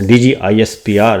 DGISPR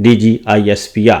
DGISPR।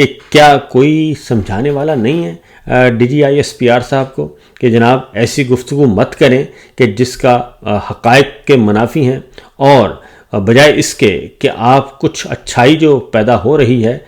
کہ کیا کوئی سمجھانے والا نہیں ہے DGISPR صاحب کو کہ جناب ایسی گفتگو مت کریں کہ جس کا حقائق کے منافی ہیں، اور بجائے اس کے کہ آپ کچھ اچھائی جو پیدا ہو رہی ہے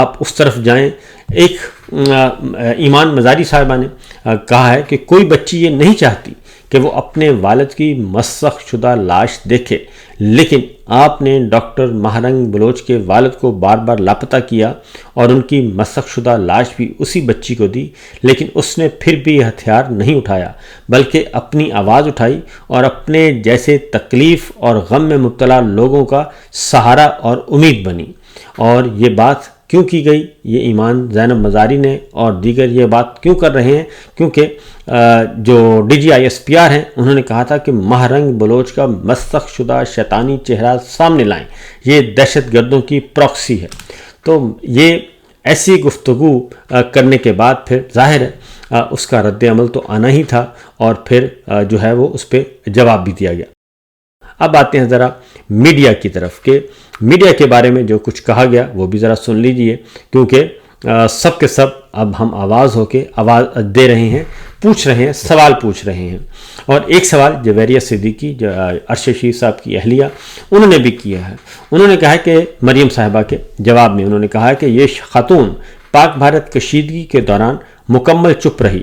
آپ اس طرف جائیں۔ ایک ایمان مزاری صاحبہ نے کہا ہے کہ کوئی بچی یہ نہیں چاہتی کہ وہ اپنے والد کی مسخ شدہ لاش دیکھے، لیکن آپ نے ڈاکٹر مہرنگ بلوچ کے والد کو بار بار لاپتہ کیا اور ان کی مسخ شدہ لاش بھی اسی بچی کو دی، لیکن اس نے پھر بھی یہ ہتھیار نہیں اٹھایا بلکہ اپنی آواز اٹھائی اور اپنے جیسے تکلیف اور غم میں مبتلا لوگوں کا سہارا اور امید بنی۔ اور یہ بات کیوں کی گئی؟ یہ ایمان زینب مزاری نے اور دیگر یہ بات کیوں کر رہے ہیں؟ کیونکہ جو DGISPR ہیں انہوں نے کہا تھا کہ مہرنگ بلوچ کا مسخ شدہ شیطانی چہرہ سامنے لائیں، یہ دہشت گردوں کی پراکسی ہے۔ تو یہ ایسی گفتگو کرنے کے بعد پھر ظاہر ہے اس کا رد عمل تو آنا ہی تھا، اور پھر جو ہے وہ اس پہ جواب بھی دیا گیا۔ اب آتے ہیں ذرا میڈیا کی طرف، کہ میڈیا کے بارے میں جو کچھ کہا گیا وہ بھی ذرا سن لیجئے، کیونکہ سب کے سب اب ہم آواز ہو کے آواز دے رہے ہیں، پوچھ رہے ہیں، سوال پوچھ رہے ہیں۔ اور ایک سوال جویریہ صدیقی جو عرش شریف صاحب کی اہلیہ، انہوں نے بھی کیا ہے۔ انہوں نے کہا کہ مریم صاحبہ کے جواب میں انہوں نے کہا کہ یہ خاتون پاک بھارت کشیدگی کے دوران مکمل چپ رہی،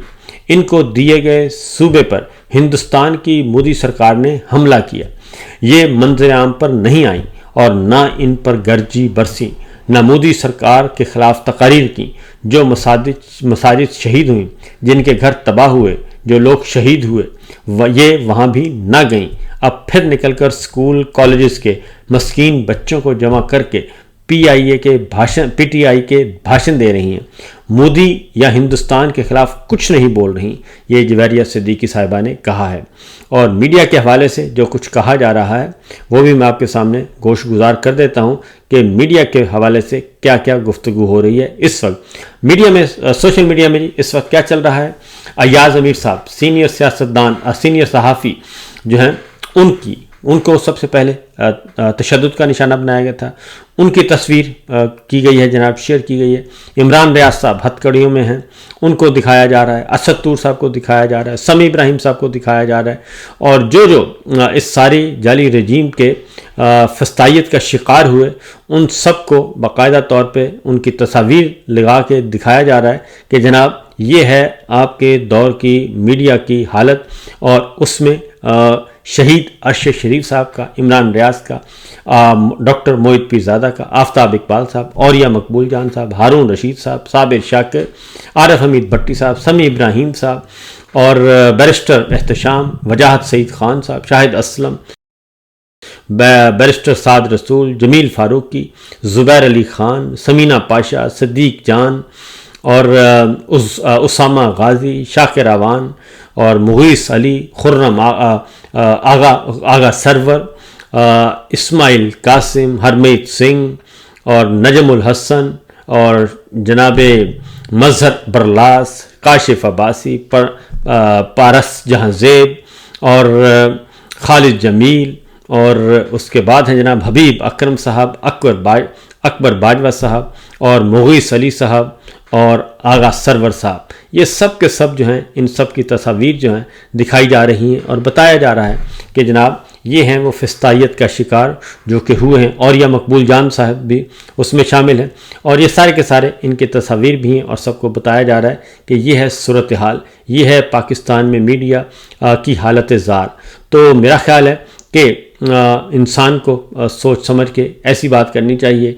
ان کو دیے گئے صوبے پر ہندوستان کی مودی سرکار نے حملہ کیا، یہ منظر عام پر نہیں آئیں اور نہ ان پر گرجی برسی، نہ مودی سرکار کے خلاف تقاریر کی۔ جو مساجد شہید ہوئیں، جن کے گھر تباہ ہوئے، جو لوگ شہید ہوئے، یہ وہاں بھی نہ گئیں۔ اب پھر نکل کر سکول کالجز کے مسکین بچوں کو جمع کر کے PTI کے بھاشن دے رہی ہیں، مودی یا ہندوستان کے خلاف کچھ نہیں بول رہی، یہ جویریہ صدیقی صاحبہ نے کہا ہے۔ اور میڈیا کے حوالے سے جو کچھ کہا جا رہا ہے وہ بھی میں آپ کے سامنے گوش گزار کر دیتا ہوں کہ میڈیا کے حوالے سے کیا کیا گفتگو ہو رہی ہے اس وقت میڈیا میں، سوشل میڈیا میں۔ اس وقت کیا چل رہا ہے؟ ایاز امیر صاحب سینئر سیاستدان، سینئر صحافی جو ہیں، ان کو سب سے پہلے تشدد کا نشانہ بنایا گیا تھا، ان کی تصویر کی گئی ہے جناب، شیئر کی گئی ہے۔ عمران ریاض صاحب ہتھ کڑیوں میں ہیں، ان کو دکھایا جا رہا ہے، اسد طور صاحب کو دکھایا جا رہا ہے، سمیع ابراہیم صاحب کو دکھایا جا رہا ہے، اور جو اس ساری جعلی رجیم کے فسطائیت کا شکار ہوئے ان سب کو باقاعدہ طور پہ ان کی تصاویر لگا کے دکھایا جا رہا ہے کہ جناب یہ ہے آپ کے دور کی میڈیا کی حالت، اور اس میں شہید عرش شریف صاحب کا، عمران ریاض کا، ڈاکٹر موحد پیرزادہ کا، آفتاب اقبال صاحب، اوریہ مقبول جان صاحب، ہارون رشید صاحب، صابر شاکر، عارف حمید بھٹی صاحب، سمیع ابراہیم صاحب، اور بیرسٹر احتشام، وجاہت سعید خان صاحب، شاہد اسلم، بیرسٹر سعد رسول، جمیل فاروقی، زبیر علی خان، سمینہ پاشا، صدیق جان، اور اسامہ غازی، شاکر اعوان، اور مغیث علی، خرم آغا سرور، اسماعیل قاسم، ہرمیت سنگھ، اور نجم الحسن، اور جناب مظہر برلاس، کاشف عباسی، پارس جہاں زیب، اور خالد جمیل، اور اس کے بعد ہیں جناب حبیب اکرم صاحب، اکبر باجوہ صاحب، اور مغیث علی صاحب، اور آغا سرور صاحب۔ یہ سب کے سب جو ہیں، ان سب کی تصاویر جو ہیں دکھائی جا رہی ہیں، اور بتایا جا رہا ہے کہ جناب یہ ہیں وہ فسطائیت کا شکار جو کہ ہوئے ہیں، اور یہ مقبول جان صاحب بھی اس میں شامل ہیں، اور یہ سارے کے سارے ان کی تصاویر بھی ہیں، اور سب کو بتایا جا رہا ہے کہ یہ ہے صورتحال، یہ ہے پاکستان میں میڈیا کی حالت زار۔ تو میرا خیال ہے کہ انسان کو سوچ سمجھ کے ایسی بات کرنی چاہیے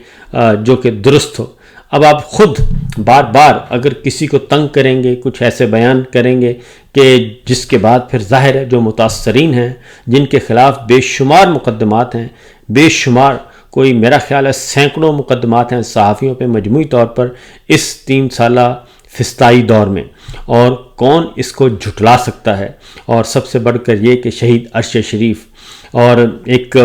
جو کہ درست ہو۔ اب آپ خود بار بار اگر کسی کو تنگ کریں گے، کچھ ایسے بیان کریں گے کہ جس کے بعد پھر ظاہر ہے جو متاثرین ہیں، جن کے خلاف بے شمار مقدمات ہیں، بے شمار، کوئی میرا خیال ہے سینکڑوں مقدمات ہیں صحافیوں پہ مجموعی طور پر اس 3 سالہ فسطائی دور میں، اور کون اس کو جھٹلا سکتا ہے؟ اور سب سے بڑھ کر یہ کہ شہید عرش شریف، اور ایک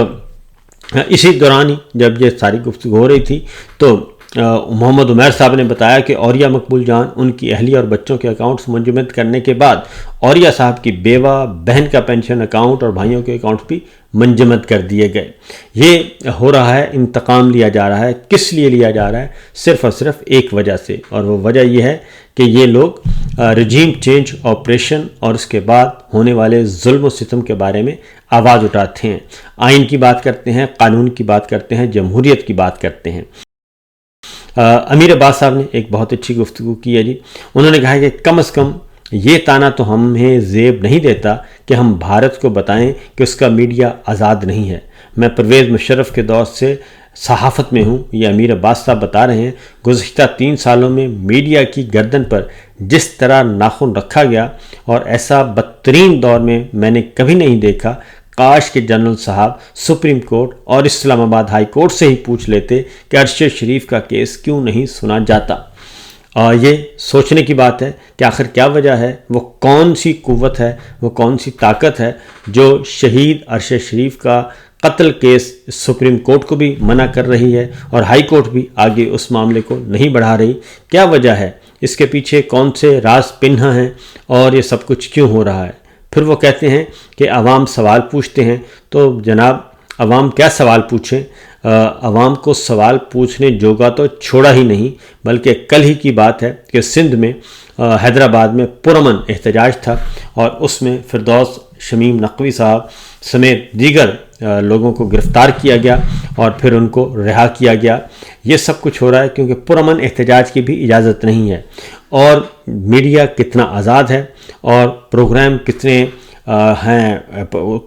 اسی دوران ہی جب یہ ساری گفتگو ہو رہی تھی تو محمد عمیر صاحب نے بتایا کہ اوریہ مقبول جان ان کی اہلیہ اور بچوں کے اکاؤنٹس منجمد کرنے کے بعد اوریہ صاحب کی بیوہ بہن کا پینشن اکاؤنٹ اور بھائیوں کے اکاؤنٹس بھی منجمد کر دیے گئے۔ یہ ہو رہا ہے، انتقام لیا جا رہا ہے۔ کس لیے لیا جا رہا ہے؟ صرف اور صرف ایک وجہ سے، اور وہ وجہ یہ ہے کہ یہ لوگ رجیم چینج آپریشن اور اس کے بعد ہونے والے ظلم و ستم کے بارے میں آواز اٹھاتے ہیں، آئین کی بات کرتے ہیں، قانون کی بات کرتے ہیں، جمہوریت کی بات کرتے ہیں۔ امیر عباس صاحب نے ایک بہت اچھی گفتگو کی ہے جی۔ انہوں نے کہا کہ کم از کم یہ تانا تو ہمیں زیب نہیں دیتا کہ ہم بھارت کو بتائیں کہ اس کا میڈیا آزاد نہیں ہے۔ میں پرویز مشرف کے دور سے صحافت میں ہوں، یہ امیر عباس صاحب بتا رہے ہیں۔ گزشتہ 3 سالوں میں میڈیا کی گردن پر جس طرح ناخن رکھا گیا اور ایسا بدترین دور میں نے کبھی نہیں دیکھا۔ کاش کہ جنرل صاحب سپریم کورٹ اور اسلام آباد ہائی کورٹ سے ہی پوچھ لیتے کہ ارشد شریف کا کیس کیوں نہیں سنا جاتا۔ یہ سوچنے کی بات ہے کہ آخر کیا وجہ ہے، وہ کون سی قوت ہے، وہ کون سی طاقت ہے جو شہید ارشد شریف کا قتل کیس سپریم کورٹ کو بھی منع کر رہی ہے اور ہائی کورٹ بھی آگے اس معاملے کو نہیں بڑھا رہی۔ کیا وجہ ہے؟ اس کے پیچھے کون سے راز پنہاں ہیں اور یہ سب کچھ کیوں ہو رہا ہے؟ پھر وہ کہتے ہیں کہ عوام سوال پوچھتے ہیں، تو جناب عوام کیا سوال پوچھیں؟ عوام کو سوال پوچھنے جوگا تو چھوڑا ہی نہیں، بلکہ کل ہی کی بات ہے کہ سندھ میں حیدرآباد میں پرامن احتجاج تھا اور اس میں فردوس شمیم نقوی صاحب سمیت دیگر لوگوں کو گرفتار کیا گیا اور پھر ان کو رہا کیا گیا۔ یہ سب کچھ ہو رہا ہے کیونکہ پرامن احتجاج کی بھی اجازت نہیں ہے، اور میڈیا کتنا آزاد ہے اور پروگرام کتنے ہیں،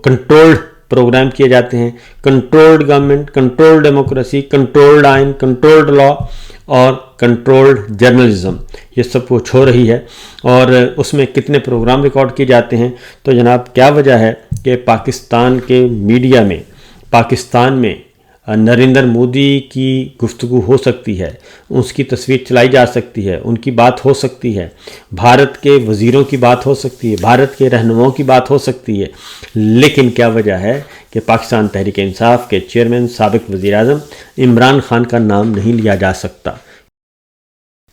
کنٹرولڈ پروگرام کیے جاتے ہیں۔ Controlled government, controlled democracy, controlled آئین، کنٹرولڈ لا اور کنٹرولڈ جرنلزم، یہ سب کچھ ہو رہی ہے، اور اس میں کتنے پروگرام ریکارڈ کیے جاتے ہیں۔ تو جناب کیا وجہ ہے کہ پاکستان کے میڈیا میں، پاکستان میں نریندر مودی کی گفتگو ہو سکتی ہے، اس کی تصویر چلائی جا سکتی ہے، ان کی بات ہو سکتی ہے، بھارت کے وزیروں کی بات ہو سکتی ہے، بھارت کے رہنماؤں کی بات ہو سکتی ہے، لیکن کیا وجہ ہے کہ پاکستان تحریک انصاف کے چیئرمین سابق وزیر اعظم عمران خان کا نام نہیں لیا جا سکتا؟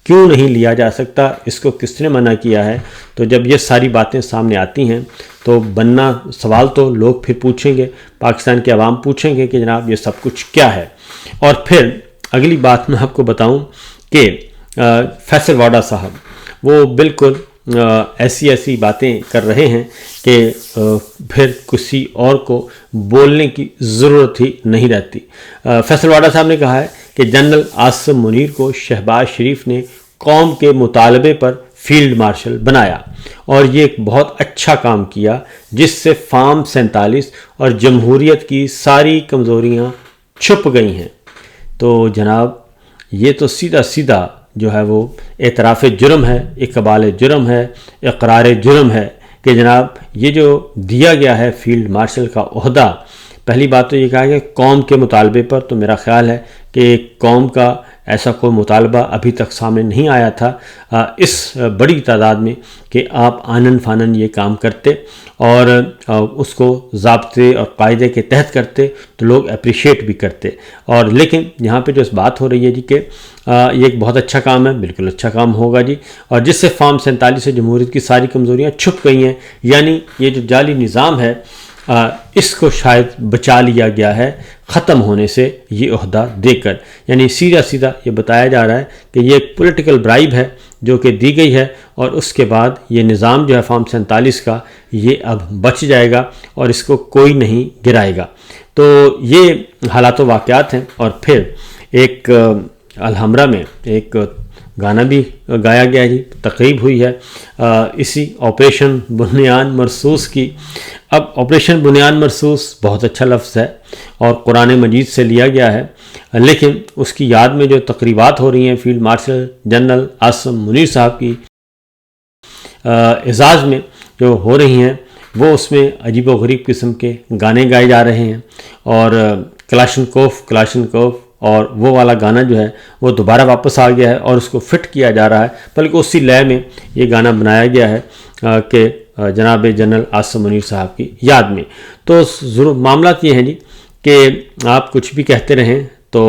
کیوں نہیں لیا جا سکتا؟ اس کو کس نے منع کیا ہے؟ تو جب یہ ساری باتیں سامنے آتی ہیں تو بننا سوال تو لوگ پھر پوچھیں گے، پاکستان کے عوام پوچھیں گے کہ جناب یہ سب کچھ کیا ہے۔ اور پھر اگلی بات میں آپ کو بتاؤں کہ فیصل واڈا صاحب وہ بالکل ایسی باتیں کر رہے ہیں کہ پھر کسی اور کو بولنے کی ضرورت ہی نہیں رہتی۔ فیصل واڈا صاحب نے کہا ہے کہ جنرل عاصم منیر کو شہباز شریف نے قوم کے مطالبے پر فیلڈ مارشل بنایا اور یہ ایک بہت اچھا کام کیا، جس سے فارم 47 اور جمہوریت کی ساری کمزوریاں چھپ گئی ہیں۔ تو جناب یہ تو سیدھا جو ہے وہ اعتراف جرم ہے، اقبال جرم ہے، اقرار جرم ہے کہ جناب یہ جو دیا گیا ہے فیلڈ مارشل کا عہدہ، پہلی بات تو یہ کہا کہ قوم کے مطالبے پر، تو میرا خیال ہے کہ قوم کا ایسا کوئی مطالبہ ابھی تک سامنے نہیں آیا تھا اس بڑی تعداد میں کہ آپ آنن فانن یہ کام کرتے اور اس کو ضابطے اور قاعدے کے تحت کرتے تو لوگ اپریشیٹ بھی کرتے۔ اور لیکن یہاں پہ جو اس بات ہو رہی ہے جی کہ یہ ایک بہت اچھا کام ہے، بالکل اچھا کام ہوگا جی، اور جس سے فارم 47 سے جمہوریت کی ساری کمزوریاں چھپ گئی ہیں، یعنی یہ جو جعلی نظام ہے اس کو شاید بچا لیا گیا ہے ختم ہونے سے یہ عہدہ دے کر، یعنی سیدھا یہ بتایا جا رہا ہے کہ یہ ایک پولیٹیکل برائب ہے جو کہ دی گئی ہے، اور اس کے بعد یہ نظام جو ہے فارم 47 کا یہ اب بچ جائے گا اور اس کو کوئی نہیں گرائے گا۔ تو یہ حالات و واقعات ہیں۔ اور پھر ایک الحمرہ میں ایک گانا بھی گایا گیا جی، تقریب ہوئی ہے اسی آپریشن بنیان مرصوص کی۔ اب آپریشن بنیان مرصوص بہت اچھا لفظ ہے اور قرآن مجید سے لیا گیا ہے، لیکن اس کی یاد میں جو تقریبات ہو رہی ہیں field marshal general Asim Munir صاحب کی اعزاز میں جو ہو رہی ہیں، وہ اس میں عجیب و غریب قسم کے گانے گائے جا رہے ہیں، اور کلاشنکوف اور وہ والا گانا جو ہے وہ دوبارہ واپس آ گیا ہے اور اس کو فٹ کیا جا رہا ہے، بلکہ اسی لے میں یہ گانا بنایا گیا ہے کہ جناب جنرل عاصم منیر صاحب کی یاد میں۔ تو ضرور معاملات یہ ہیں جی کہ آپ کچھ بھی کہتے رہیں تو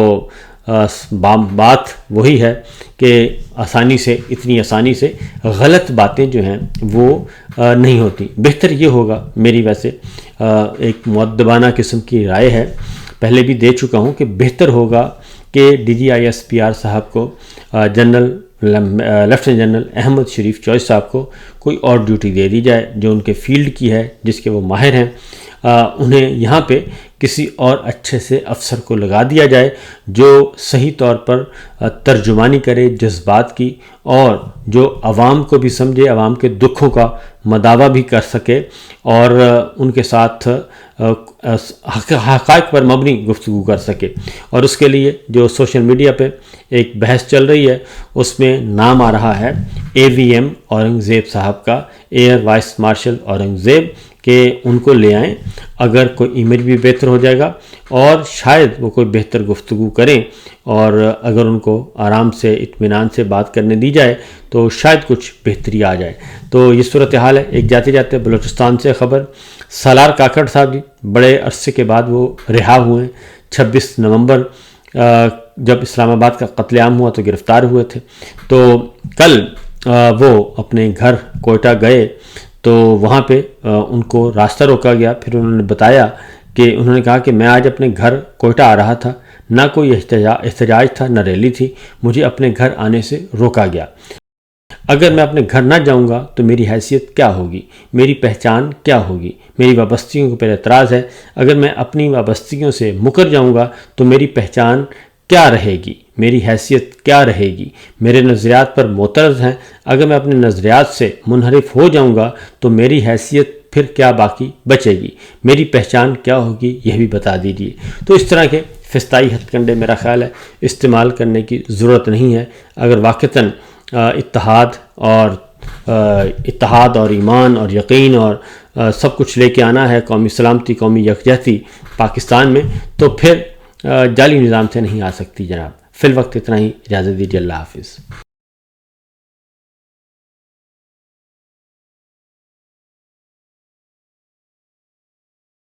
بات وہی ہے کہ اتنی آسانی سے غلط باتیں جو ہیں وہ نہیں ہوتی۔ بہتر یہ ہوگا، میری ویسے ایک مؤدبانہ قسم کی رائے ہے، پہلے بھی دے چکا ہوں، کہ بہتر ہوگا کہ DGISPR صاحب کو لیفٹیننٹ جنرل احمد شریف چوئس صاحب کو کوئی اور ڈیوٹی دے دی جائے جو ان کے فیلڈ کی ہے، جس کے وہ ماہر ہیں۔ انہیں یہاں پہ کسی اور اچھے سے افسر کو لگا دیا جائے جو صحیح طور پر ترجمانی کرے جذبات کی، اور جو عوام کو بھی سمجھے، عوام کے دکھوں کا مداوع بھی کر سکے، اور ان کے ساتھ حقائق پر مبنی گفتگو کر سکے۔ اور اس کے لیے جو سوشل میڈیا پہ ایک بحث چل رہی ہے، اس میں نام آ رہا ہے AVM اورنگزیب صاحب کا، ایئر وائس مارشل اورنگزیب، کہ ان کو لے آئیں، اگر کوئی امیج بھی بہتر ہو جائے گا، اور شاید وہ کوئی بہتر گفتگو کریں، اور اگر ان کو آرام سے اطمینان سے بات کرنے دی جائے تو شاید کچھ بہتری آ جائے۔ تو یہ صورتحال ہے۔ ایک جاتے جاتے بلوچستان سے خبر، سالار کاکڑ صاحب جی بڑے عرصے کے بعد وہ رہا ہوئے ہیں۔ 26 نومبر جب اسلام آباد کا قتل عام ہوا تو گرفتار ہوئے تھے، تو کل وہ اپنے گھر کوئٹہ گئے، تو وہاں پہ ان کو راستہ روکا گیا۔ پھر انہوں نے بتایا کہ انہوں نے کہا کہ میں آج اپنے گھر کوئٹہ آ رہا تھا، نہ کوئی احتجاج تھا، نہ ریلی تھی، مجھے اپنے گھر آنے سے روکا گیا۔ اگر میں اپنے گھر نہ جاؤں گا تو میری حیثیت کیا ہوگی، میری پہچان کیا ہوگی، میری وابستگیوں پر اعتراض ہے۔ اگر میں اپنی وابستگیوں سے مکر جاؤں گا تو میری پہچان کیا رہے گی، میری حیثیت کیا رہے گی، میرے نظریات پر معترض ہیں۔ اگر میں اپنے نظریات سے منحرف ہو جاؤں گا تو میری حیثیت پھر کیا باقی بچے گی، میری پہچان کیا ہوگی، یہ بھی بتا دیجیے۔ تو اس طرح کے فضائی ہتھ کنڈے میرا خیال ہے استعمال کرنے کی ضرورت نہیں ہے۔ اگر واقعتاً اتحاد اور ایمان اور یقین اور سب کچھ لے کے آنا ہے، قومی سلامتی، قومی یکجہتی پاکستان میں، تو پھر جعلی نظام سے نہیں آ سکتی جناب۔ فی الوقت اتنا ہی، اجازت دیجیے، اللہ حافظ۔